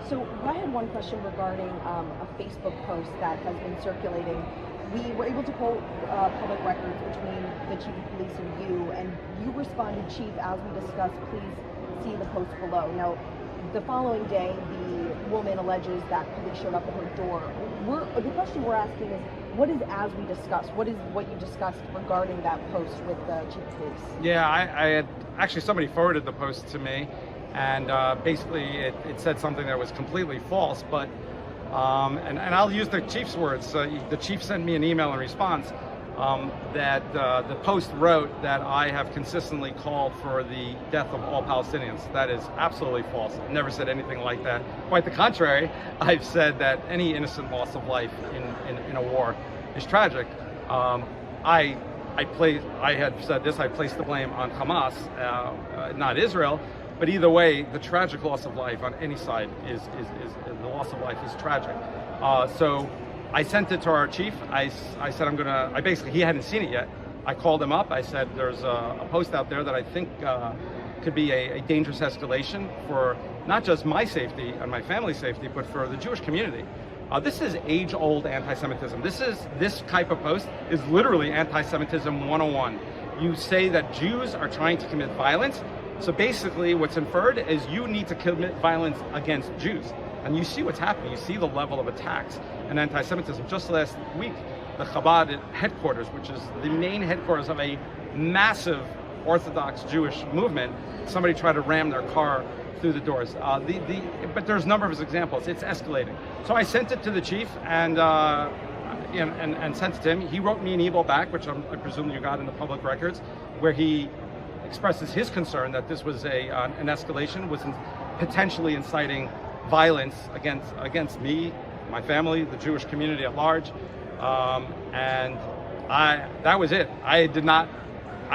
So I had one question regarding a Facebook post that has been circulating. We were able to pull public records between the chief of police and you responded, Chief, as we discussed, please see the post below. Now, the following day, the woman alleges that police showed up at her door. The question we're asking is, what is as we discussed? What is what you discussed regarding that post with the chief of police? Yeah, I had actually somebody forwarded the post to me, and basically it said something that was completely false. But and I'll use the chief's words. The chief sent me an email in response that the post wrote that I have consistently called for the death of all Palestinians. That is absolutely false. I've never said anything like that. Quite the contrary, I've said that any innocent loss of life in a war is tragic. I had said this, I placed the blame on Hamas, not Israel, but either way, the tragic loss of life on any side is the loss of life is tragic. So I sent it to our chief. I said he hadn't seen it yet. I called him up. I said there's a post out there that I think could be a dangerous escalation for not just my safety and my family's safety, but for the Jewish community. This is age-old anti-Semitism. This type of post is literally anti-Semitism 101. You say that Jews are trying to commit violence. So basically what's inferred is you need to commit violence against Jews. And you see what's happening. You see the level of attacks and anti-Semitism. Just last week, the Chabad headquarters, which is the main headquarters of a massive Orthodox Jewish movement, somebody tried to ram their car through the doors. But there's a number of examples. It's escalating. So I sent it to the chief and sent it to him. He wrote me an email back, which I presume you got in the public records, where he expresses his concern that this was an escalation, was potentially inciting violence against me, my family, the Jewish community at large, and that was it. I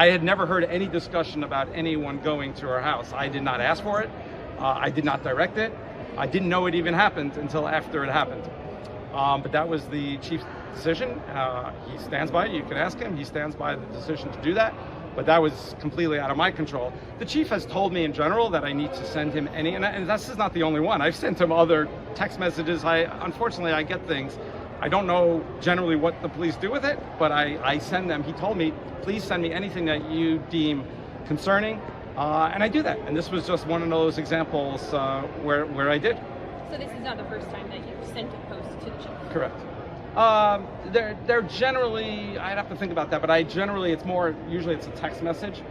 had never heard any discussion about anyone going to her house. I did not ask for it. I did not direct it. I didn't know it even happened until after it happened. But that was the chief's decision. He stands by it. You can ask him. He stands by the decision to do that. But that was completely out of my control. The chief has told me in general that I need to send him and this is not the only one. I've sent him other text messages. Unfortunately, I get things. I don't know generally what the police do with it, but I send them. He told me, please send me anything that you deem concerning, and I do that. And this was just one of those examples where I did. So this is not the first time that you've sent a post to the chief? Correct. They're generally, I'd have to think about that, but usually it's a text message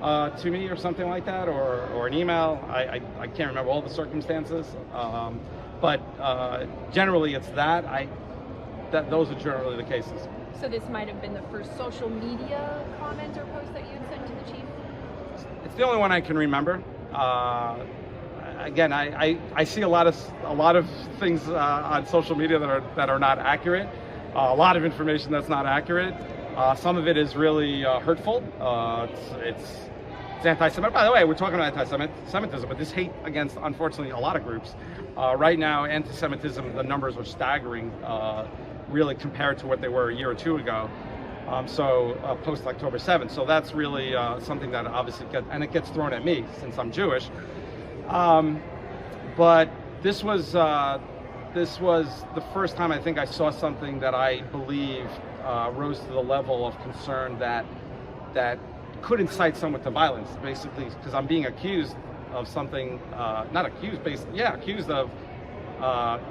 to me or something like that, or an email. I can't remember all the circumstances, but generally it's those are generally the cases. So this might have been the first social media comment or post that you had sent to the chief? It's the only one I can remember. Again, I see a lot of things on social media that are not accurate. A lot of information that's not accurate. Some of it is really hurtful. It's anti-Semitic. By the way, we're talking about anti-Semitism, but this hate against, unfortunately, a lot of groups. Right now, anti-Semitism, the numbers are staggering, really compared to what they were a year or two ago. Post October 7th. So that's really something that obviously gets thrown at me since I'm Jewish. But this was the first time I think I saw something that I believe rose to the level of concern that could incite someone to violence, basically, because I'm being accused of something, accused of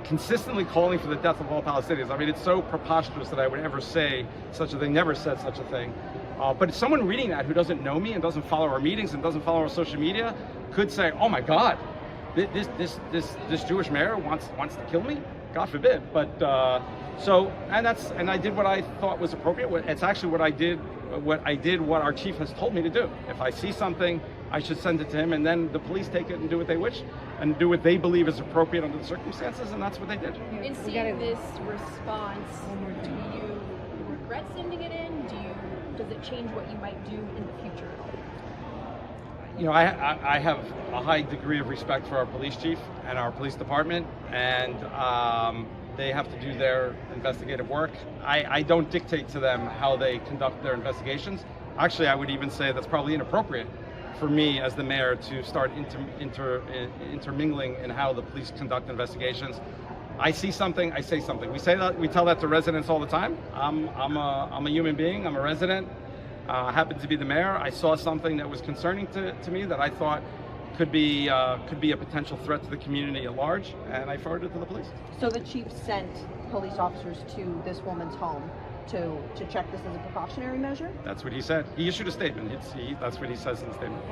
consistently calling for the death of all Palestinians. I mean, it's so preposterous that I would ever say such a thing, never said such a thing. But if someone reading that who doesn't know me and doesn't follow our meetings and doesn't follow our social media could say, oh my God, this Jewish mayor wants to kill me? God forbid. But and I did what I thought was appropriate. It's actually what what our chief has told me to do. If I see something, I should send it to him, and then the police take it and do what they wish and do what they believe is appropriate under the circumstances, and that's what they did. In seeing this response, do you regret sending it in? Does it change what you might do in the future at all? You know, I have a high degree of respect for our police chief and our police department, and they have to do their investigative work. I don't dictate to them how they conduct their investigations. Actually, I would even say that's probably inappropriate. for me as the mayor to start intermingling in how the police conduct investigations. I see something, I say something. We tell that to residents all the time. I'm a human being. I'm a resident. I happen to be the mayor. I saw something that was concerning to me that I thought could be a potential threat to the community at large, and I forwarded it to the police. So the chief sent police officers to this woman's home to check this as a precautionary measure? That's what he said. He issued a statement. That's what he says in the statement.